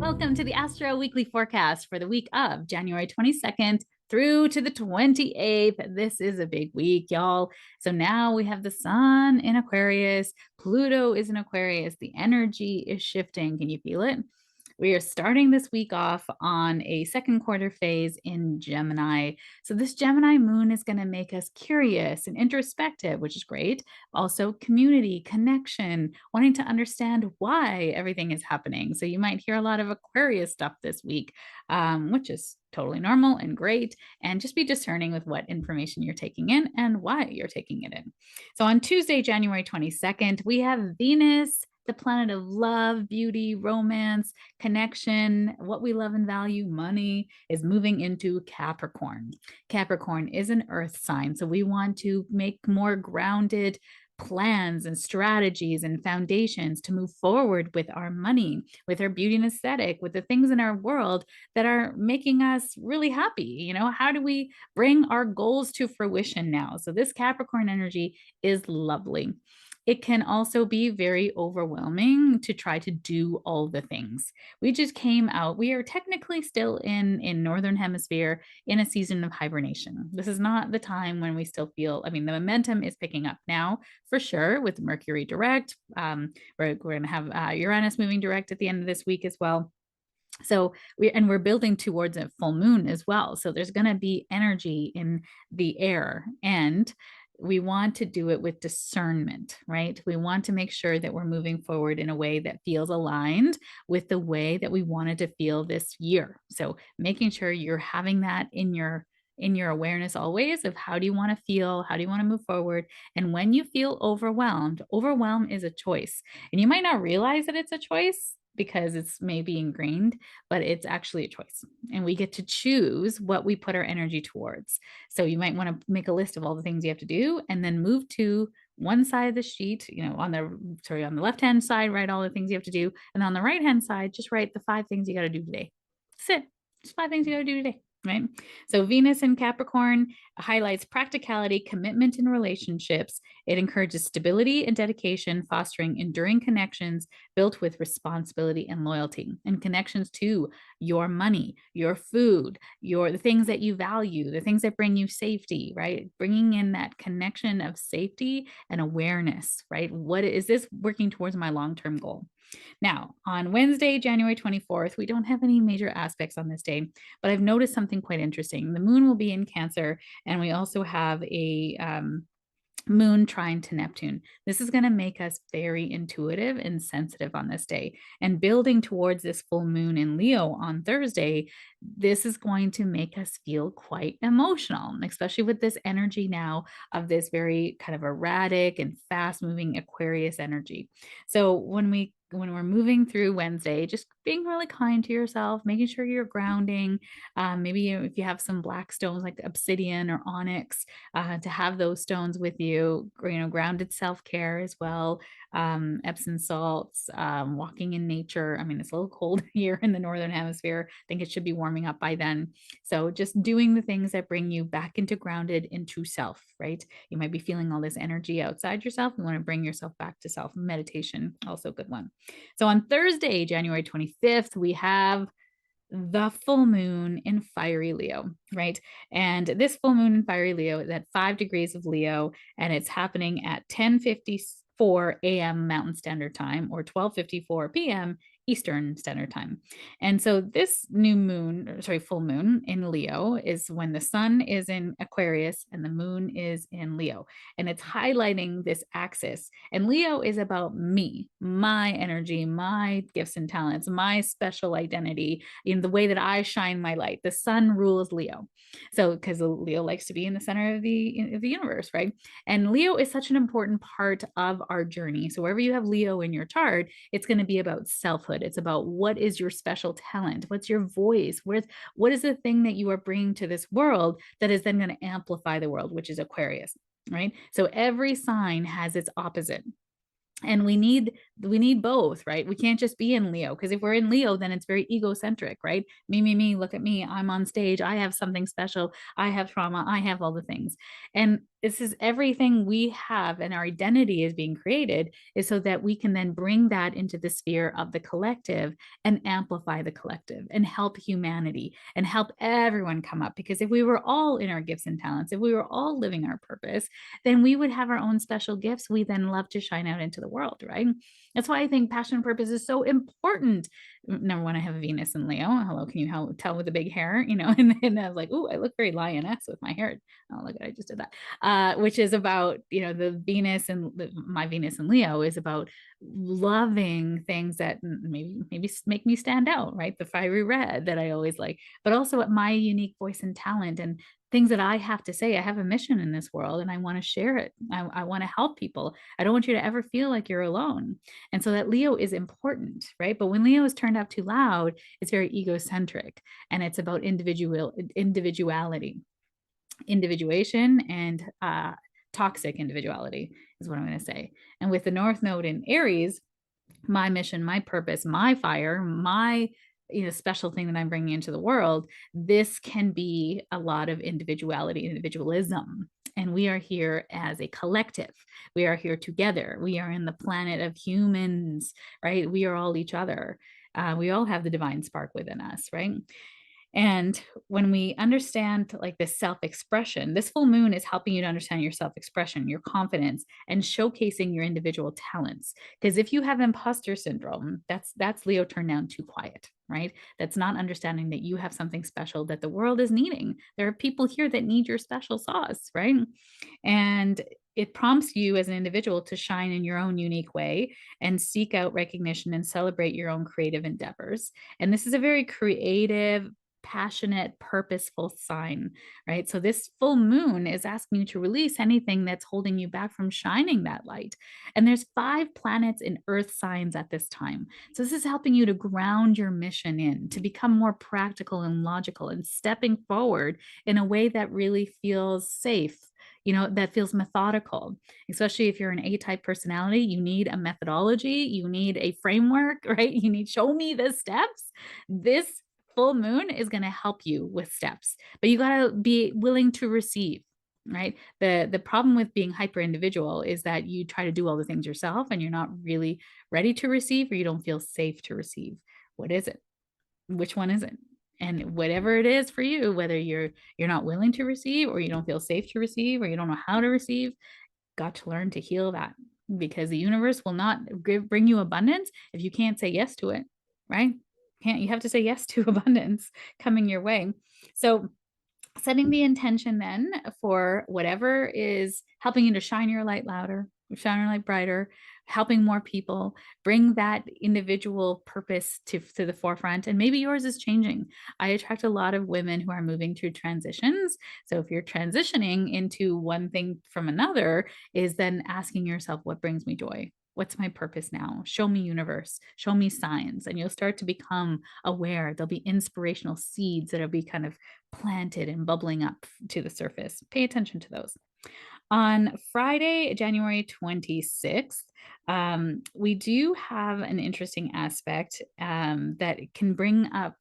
Welcome to the Astro Weekly Forecast for the week of January 22nd through to the 28th. This is a big week, y'all. So now we have the sun in Aquarius, Pluto is in Aquarius, the energy is shifting. Can you feel it? We are starting this week off on a second quarter phase in Gemini. So, this Gemini moon is going to make us curious and introspective, which is great. Also, community, connection, wanting to understand why everything is happening. So, you might hear a lot of Aquarius stuff this week, which is totally normal and great. And just be discerning with what information you're taking in and why you're taking it in. So, on Tuesday, January 22nd, we have Venus, the planet of love, beauty, romance, connection, what we love and value, money, is moving into Capricorn. Capricorn is an earth sign, so we want to make more grounded plans and strategies and foundations to move forward with our money, with our beauty and aesthetic, with the things in our world that are making us really happy. How do we bring our goals to fruition now? So this Capricorn energy is lovely. It can also be very overwhelming to try to do all the things. We just came out, we are technically still in Northern Hemisphere in a season of hibernation. This is not the time when we still feel, the momentum is picking up now for sure with Mercury direct. We're going to have Uranus moving direct at the end of this week as well. So we're building towards a full moon as well. So there's going to be energy in the air, and we want to do it with discernment, right? We want to make sure that we're moving forward in a way that feels aligned with the way that we wanted to feel this year. So making sure you're having that in your awareness always of how do you want to feel, how do you want to move forward. And when you feel overwhelm is a choice, and you might not realize that it's a choice because it's maybe ingrained, but it's actually a choice. And we get to choose what we put our energy towards. So you might want to make a list of all the things you have to do and then move to one side of the sheet, on the left-hand side, write all the things you have to do. And on the right-hand side, just write the 5 things you got to do today. That's it. Just 5 things you got to do today. Right. So Venus in Capricorn highlights practicality, commitment in relationships. It encourages stability and dedication, fostering enduring connections built with responsibility and loyalty, and connections to your money, your food, the things that you value, the things that bring you safety, right? Bringing in that connection of safety and awareness, right? What is this working towards my long-term goal? Now, on Wednesday, January 24th, we don't have any major aspects on this day, but I've noticed something quite interesting. The moon will be in Cancer, and we also have a moon trine to Neptune. This is going to make us very intuitive and sensitive on this day. And building towards this full moon in Leo on Thursday, this is going to make us feel quite emotional, especially with this energy now of this very kind of erratic and fast moving Aquarius energy. So when we're moving through Wednesday, just being really kind to yourself, making sure you're grounding. Maybe if you have some black stones like obsidian or onyx, to have those stones with you, grounded self-care as well. Epsom salts, walking in nature. It's a little cold here in the Northern Hemisphere. I think it should be warming up by then. So just doing the things that bring you back into self, right? You might be feeling all this energy outside yourself. You want to bring yourself back to self. Meditation, also a good one. So on Thursday, January 25th, we have the full moon in fiery Leo, right? And this full moon in fiery Leo is at 5 degrees of Leo, and it's happening at 10:54 a.m. Mountain Standard Time or 12:54 p.m. Eastern Standard Time. And so this full moon in Leo is when the sun is in Aquarius and the moon is in Leo. And it's highlighting this axis. And Leo is about me, my energy, my gifts and talents, my special identity, in the way that I shine my light. The sun rules Leo. So because Leo likes to be in the center of the universe, right? And Leo is such an important part of our journey. So wherever you have Leo in your chart, it's going to be about selfhood. It's about what is your special talent? What's your voice? What is the thing that you are bringing to this world that is then going to amplify the world, which is Aquarius, right? So every sign has its opposite. And we need both, right? We can't just be in Leo, because if we're in Leo, then it's very egocentric, right? Me, look at me, I'm on stage, I have something special, I have trauma, I have all the things. And This is everything we have, and our identity is being created is so that we can then bring that into the sphere of the collective and amplify the collective and help humanity and help everyone come up. Because if we were all in our gifts and talents, if we were all living our purpose, then we would have our own special gifts we then love to shine out into the world, right? That's why I think passion and purpose is so important. Number one, I have a Venus in Leo. Hello, can you tell with the big hair? And I was like, oh, I look very lioness with my hair. Oh, look, I just did that. Which is about, the Venus, and my Venus and Leo is about loving things that maybe make me stand out, right? The fiery red that I always like, but also at my unique voice and talent and things that I have to say. I have a mission in this world and I want to share it. I want to help people. I don't want you to ever feel like you're alone. And so that Leo is important, right? But when Leo is turned out too loud, it's very egocentric and it's about individuality, individuation, and toxic individuality is what I'm going to say. And with the North Node in Aries, my mission, my purpose, my fire, my special thing that I'm bringing into the world, this can be a lot of individuality, individualism. And we are here as a collective. We are here together. We are in the planet of humans, right? We are all each other. We all have the divine spark within us, right? And when we understand like this self-expression, this full moon is helping you to understand your self-expression, your confidence, and showcasing your individual talents. Because if you have imposter syndrome, that's Leo turned down too quiet, right? That's not understanding that you have something special that the world is needing. There are people here that need your special sauce, right? And it prompts you as an individual to shine in your own unique way and seek out recognition and celebrate your own creative endeavors. And this is a very creative, passionate, purposeful sign, right? So this full moon is asking you to release anything that's holding you back from shining that light. And there's 5 planets in earth signs at this time. So this is helping you to ground your mission in, to become more practical and logical and stepping forward in a way that really feels safe, that feels methodical. Especially if you're an A-type personality, you need a methodology, you need a framework, right? You need show me the steps. This full moon is going to help you with steps, but you got to be willing to receive, right? The problem with being hyper individual is that you try to do all the things yourself and you're not really ready to receive, or you don't feel safe to receive. What is it? Which one is it? And whatever it is for you, whether you're not willing to receive, or you don't feel safe to receive, or you don't know how to receive, got to learn to heal that, because the universe will not bring you abundance if you can't say yes to it, right? You have to say yes to abundance coming your way. So setting the intention then for whatever is helping you to shine your light louder, shine your light brighter, helping more people, bring that individual purpose to the forefront. And maybe yours is changing. I attract a lot of women who are moving through transitions. So if you're transitioning into one thing from another, is then asking yourself, what brings me joy? What's my purpose now? Show me universe, show me signs, and you'll start to become aware. There'll be inspirational seeds that'll be kind of planted and bubbling up to the surface. Pay attention to those. On Friday, January 26th, we do have an interesting aspect that can bring up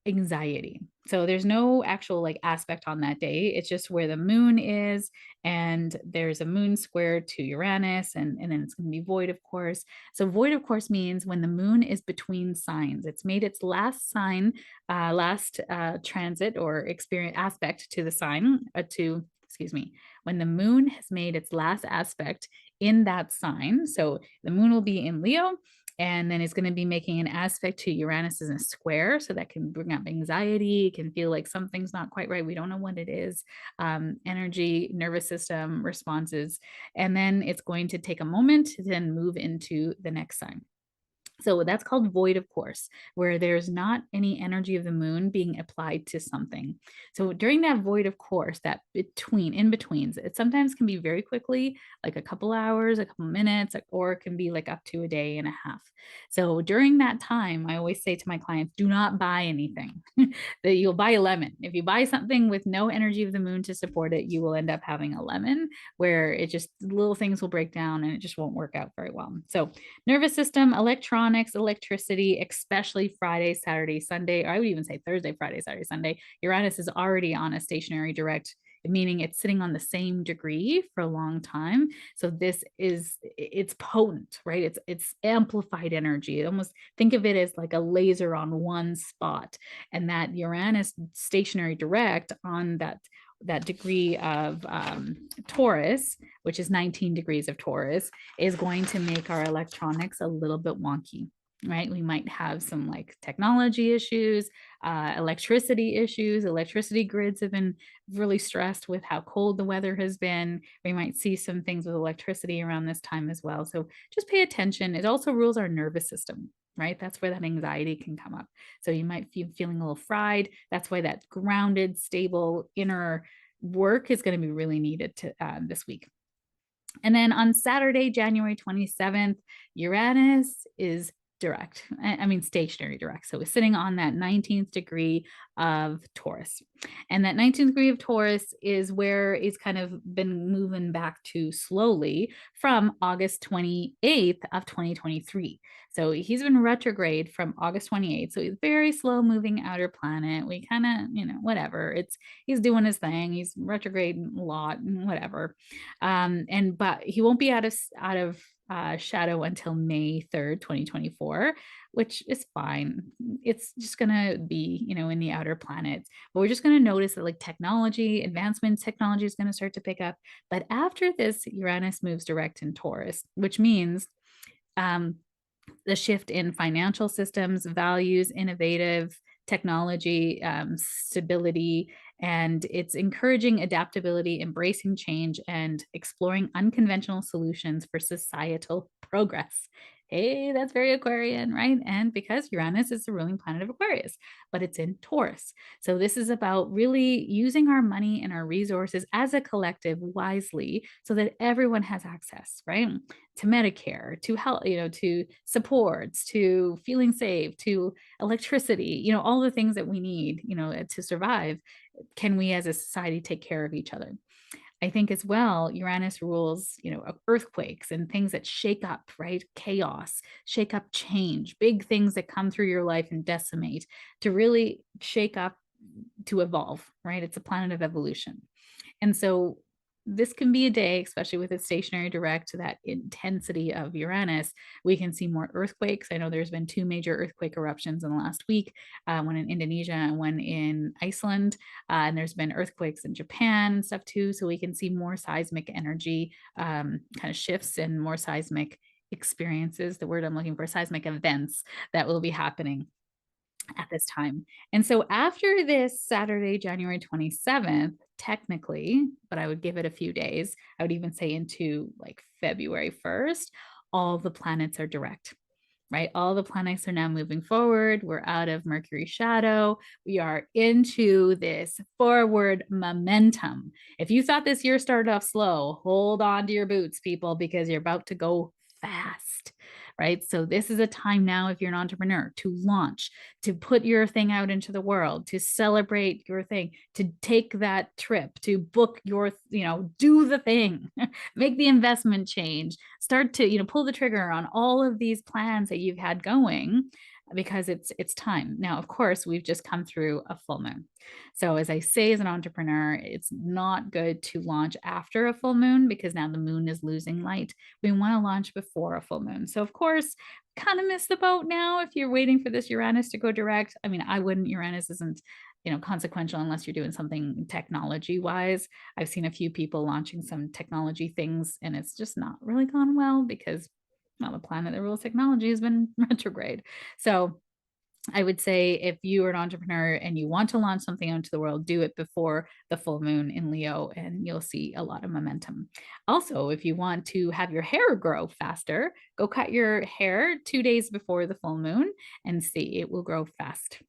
anxiety. So there's no actual like aspect on that day. It's just where the moon is, and there's a moon square to Uranus, and then it's going to be void, of course. So void, of course, means when the moon is between signs. It's made its last sign, last transit or experience aspect to the sign, excuse me, when the moon has made its last aspect in that sign. So the moon will be in Leo, and then it's going to be making an aspect to Uranus as a square. So that can bring up anxiety. It can feel like something's not quite right. We don't know what it is. Energy, nervous system responses. And then it's going to take a moment to then move into the next sign. So that's called void, of course, where there's not any energy of the moon being applied to something. So during that void, of course, that in betweens, it sometimes can be very quickly, like a couple hours, a couple minutes, or it can be like up to a day and a half. So during that time, I always say to my clients, do not buy anything. That you'll buy a lemon. If you buy something with no energy of the moon to support it, you will end up having a lemon where it just little things will break down and it just won't work out very well. So nervous system, electronics, electricity, especially Friday, Saturday, Sunday, or I would even say Thursday, Friday, Saturday, Sunday. Uranus is already on a stationary direct meaning it's sitting on the same degree for a long time. So it's potent, right? It's amplified energy. Almost think of it as like a laser on one spot, and that Uranus stationary direct on that degree of Taurus, which is 19 degrees of Taurus, is going to make our electronics a little bit wonky, right? We might have some like technology issues, electricity issues. Electricity grids have been really stressed with how cold the weather has been. We might see some things with electricity around this time as well. So just pay attention. It also rules our nervous system, right? That's where that anxiety can come up. So you might be feeling a little fried. That's why that grounded, stable inner work is going to be really needed this week. And then on Saturday, January 27th, Uranus is direct. I mean, stationary direct. So it's sitting on that 19th degree of Taurus. And that 19th degree of Taurus is where it's kind of been moving back to slowly from August 28th of 2023. So he's been retrograde from August 28th. So he's very slow moving outer planet. We kind of, whatever. He's doing his thing. He's retrograde a lot and whatever. But he won't be out of shadow until May 3rd, 2024, which is fine. It's just gonna be, in the outer planets. But we're just gonna notice that like technology is gonna start to pick up. But after this, Uranus moves direct in Taurus, which means the shift in financial systems, values, innovative technology, stability, and it's encouraging adaptability, embracing change, and exploring unconventional solutions for societal progress. Hey, that's very Aquarian, right? And because Uranus is the ruling planet of Aquarius, but it's in Taurus. So this is about really using our money and our resources as a collective wisely so that everyone has access, right? To Medicare, to health, to supports, to feeling safe, to electricity, all the things that we need, to survive. Can we as a society take care of each other? I think as well, Uranus rules, earthquakes and things that shake up, right? Chaos, shake up change, big things that come through your life and decimate, to really shake up, to evolve, right? It's a planet of evolution. And so this can be a day, especially with a stationary direct, to that intensity of Uranus. We can see more earthquakes. I know there's been 2 major earthquake eruptions in the last week, one in Indonesia and one in Iceland. And there's been earthquakes in Japan and stuff too. So we can see more seismic energy kind of shifts and more seismic experiences. The word I'm looking for, seismic events that will be happening at this time. And so after this Saturday, January 27th, technically, but I would give it a few days, I would even say into like February 1st, all the planets are direct, right? All the planets are now moving forward. We're out of Mercury shadow. We are into this forward momentum. If you thought this year started off slow, hold on to your boots, people, because you're about to go fast, right? So this is a time now, if you're an entrepreneur, to launch, to put your thing out into the world, to celebrate your thing, to take that trip, to book your, do the thing, make the investment change, start to, pull the trigger on all of these plans that you've had going, because it's time. Now, of course, we've just come through a full moon. So as I say, as an entrepreneur, it's not good to launch after a full moon because now the moon is losing light. We want to launch before a full moon. So of course, kind of miss the boat now if you're waiting for this Uranus to go direct. I mean, I wouldn't. Uranus isn't, consequential unless you're doing something technology wise. I've seen a few people launching some technology things and it's just not really gone well because, well, the planet that rules technology has been retrograde. So I would say if you are an entrepreneur and you want to launch something out into the world, do it before the full moon in Leo and you'll see a lot of momentum. Also, if you want to have your hair grow faster, go cut your hair 2 days before the full moon and see it will grow fast.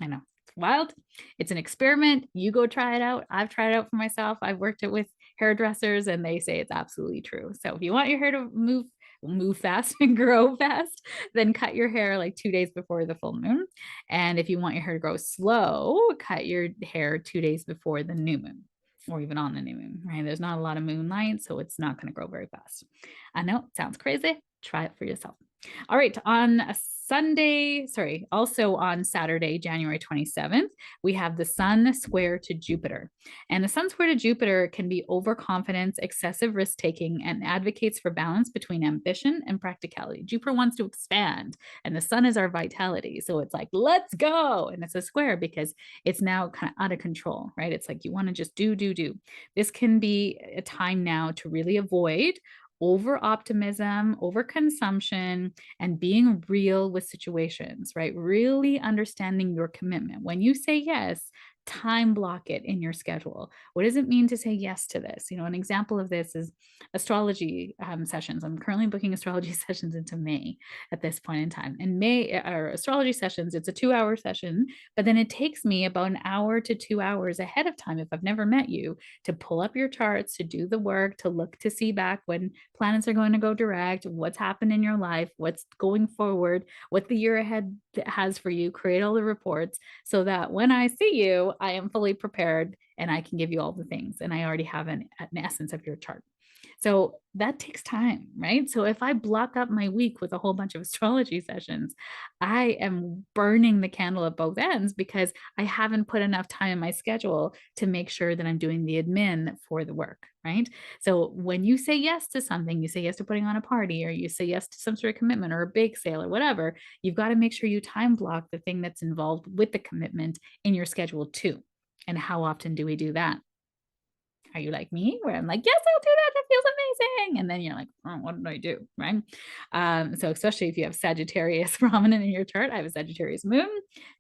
I know, it's wild. It's an experiment. You go try it out. I've tried it out for myself. I've worked it with hairdressers and they say it's absolutely true. So if you want your hair to move fast and grow fast, then cut your hair like 2 days before the full moon. And if you want your hair to grow slow, cut your hair 2 days before the new moon or even on the new moon, right? There's not a lot of moonlight, so it's not going to grow very fast. I know it sounds crazy. Try it for yourself. All right, on a also on Saturday, January 27th, we have the Sun square to Jupiter. And the Sun square to Jupiter can be overconfidence, excessive risk taking, and advocates for balance between ambition and practicality. Jupiter wants to expand, and the Sun is our vitality. So it's like, let's go. And it's a square because it's now kind of out of control, right? It's like you want to just do. This can be a time now to really avoid over optimism, over consumption, and being real with situations, right? Really understanding your commitment. When you say yes, time block it in your schedule. What does it mean to say yes to this? An example of this is astrology sessions. I'm currently booking astrology sessions into May at this point in time. In May, our astrology sessions, it's a 2-hour session, but then it takes me about an hour to 2 hours ahead of time if I've never met you to pull up your charts, to do the work, to look to see back when planets are going to go direct, what's happened in your life, what's going forward, what the year ahead has for you, create all the reports so that when I see you, I am fully prepared and I can give you all the things. And I already have an essence of your chart. So that takes time, right? So if I block up my week with a whole bunch of astrology sessions, I am burning the candle at both ends because I haven't put enough time in my schedule to make sure that I'm doing the admin for the work, right? So when you say yes to something, you say yes to putting on a party, or you say yes to some sort of commitment or a bake sale or whatever, you've got to make sure you time block the thing that's involved with the commitment in your schedule too. And how often do we do that? Are you like me, where I'm like, yes, I'll do that. That feels amazing. And then you're like, oh, what did I do? Right. So especially if you have Sagittarius prominent in your chart, I have a Sagittarius moon,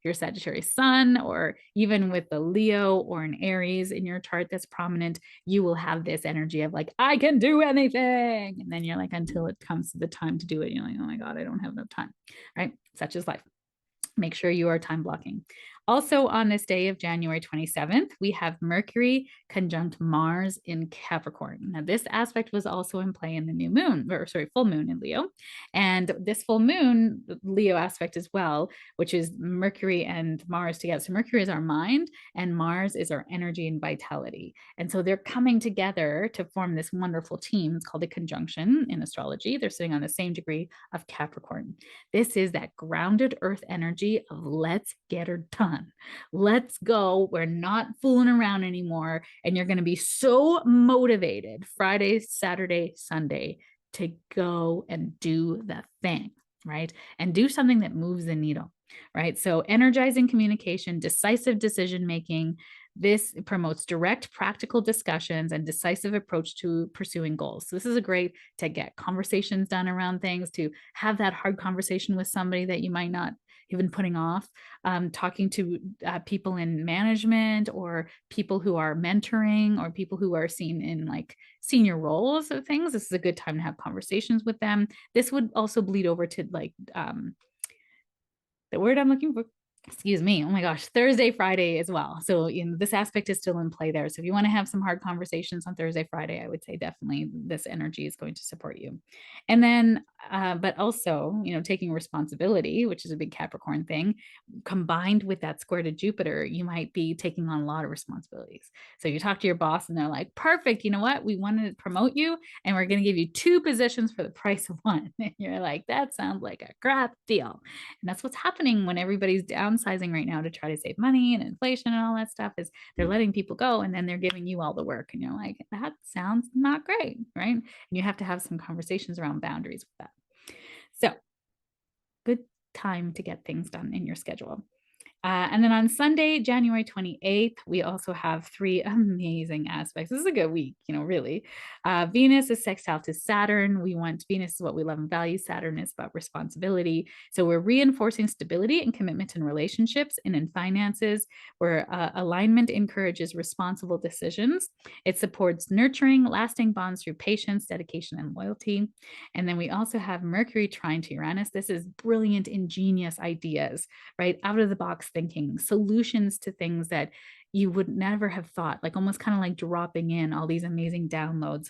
your Sagittarius sun, or even with the Leo or an Aries in your chart that's prominent, you will have this energy of like, I can do anything. And then you're like, until it comes to the time to do it, you're like, oh my God, I don't have enough time. Right. Such is life. Make sure you are time blocking. Also on this day of January 27th, we have Mercury conjunct Mars in Capricorn. Now, this aspect was also in play in the new moon, or sorry, full moon in Leo. And this full moon, Leo aspect as well, which is Mercury and Mars together. So Mercury is our mind and Mars is our energy and vitality. And so they're coming together to form this wonderful team. It's called a conjunction in astrology. They're sitting on the same degree of Capricorn. This is that grounded earth energy of let's get her done. Let's go. We're not fooling around anymore. And you're going to be so motivated Friday, Saturday, Sunday to go and do the thing, right? And do something that moves the needle, right? So energizing communication, decisive decision making. This promotes direct, practical discussions and decisive approach to pursuing goals. So this is a great to get conversations done around things, to have that hard conversation with somebody that you might not have been putting off, talking to people in management or people who are mentoring or people who are seen in like senior roles of things. This is a good time to have conversations with them. This would also bleed over to like the word I'm looking for, excuse me, oh my gosh, Thursday, Friday as well. So this aspect is still in play there. So if you want to have some hard conversations on Thursday, Friday, I would say definitely this energy is going to support you. And then, but also, taking responsibility, which is a big Capricorn thing, combined with that square to Jupiter, you might be taking on a lot of responsibilities. So you talk to your boss and they're like, perfect, you know what? We wanted to promote you and we're going to give you 2 positions for the price of 1. And you're like, that sounds like a crap deal. And that's what's happening when everybody's downsizing right now to try to save money and inflation and all that stuff is they're letting people go and then they're giving you all the work. And you're like, that sounds not great, right? And you have to have some conversations around boundaries with that. So good time to get things done in your schedule. And then on Sunday, January 28th, we also have 3 amazing aspects. This is a good week, really. Venus is sextile to Saturn. Venus is what we love and value. Saturn is about responsibility. So we're reinforcing stability and commitment in relationships and in finances, where alignment encourages responsible decisions. It supports nurturing lasting bonds through patience, dedication, and loyalty. And then we also have Mercury trine to Uranus. This is brilliant, ingenious ideas, right? Out of the box thinking, solutions to things that you would never have thought, like almost kind of like dropping in all these amazing downloads,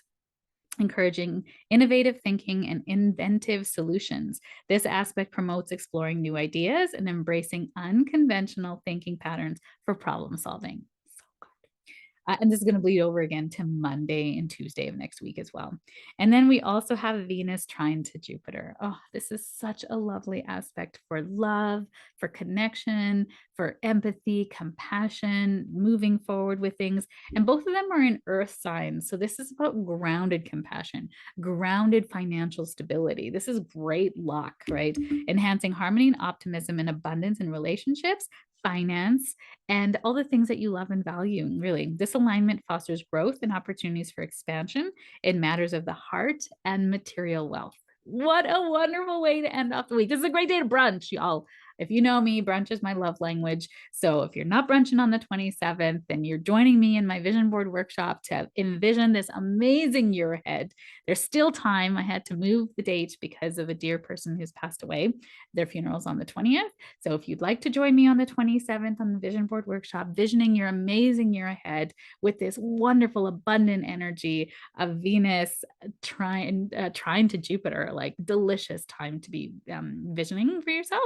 encouraging innovative thinking and inventive solutions. This aspect promotes exploring new ideas and embracing unconventional thinking patterns for problem solving. So good. And this is going to bleed over again to Monday and Tuesday of next week as well. And then we also have Venus trine to Jupiter. Oh, this is such a lovely aspect for love, for connection, for empathy, compassion, moving forward with things. And both of them are in earth signs. So this is about grounded compassion, grounded financial stability. This is great luck, right? Enhancing harmony and optimism and abundance in relationships, finance, and all the things that you love and value. Really, this alignment fosters growth and opportunities for expansion in matters of the heart and material wealth. What a wonderful way to end off the week. This is a great day to brunch, y'all. If you know me, brunch is my love language. So if you're not brunching on the 27th, then you're joining me in my vision board workshop to envision this amazing year ahead. There's still time. I had to move the date because of a dear person who's passed away. Their funeral's on the 20th. So if you'd like to join me on the 27th on the vision board workshop, visioning your amazing year ahead with this wonderful, abundant energy of Venus trine to Jupiter, like delicious time to be visioning for yourself.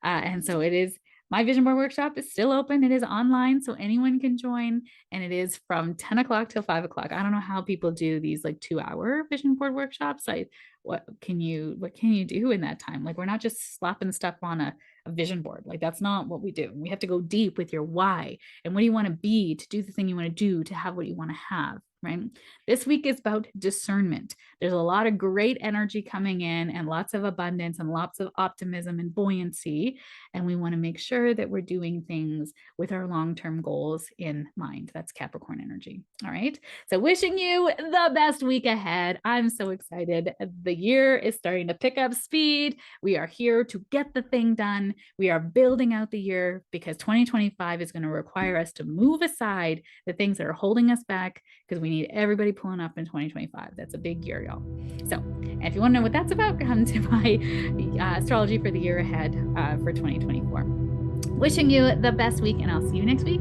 And so it is, my vision board workshop is still open. It is online, so anyone can join. And it is from 10 o'clock till 5 o'clock. I don't know how people do these like 2-hour vision board workshops. What can you do in that time? Like, we're not just slapping stuff on a vision board. Like, that's not what we do. We have to go deep with your why and what do you want to be to do the thing you want to do, to have what you want to have. Right. This week is about discernment. There's a lot of great energy coming in and lots of abundance and lots of optimism and buoyancy. And we want to make sure that we're doing things with our long-term goals in mind. That's Capricorn energy. All right. So wishing you the best week ahead. I'm so excited. The year is starting to pick up speed. We are here to get the thing done. We are building out the year because 2025 is going to require us to move aside the things that are holding us back, because we need everybody pulling up in 2025. That's a big year, y'all. So, and if you want to know what that's about, come to my astrology for the year ahead for 2024. Wishing you the best week, and I'll see you next week.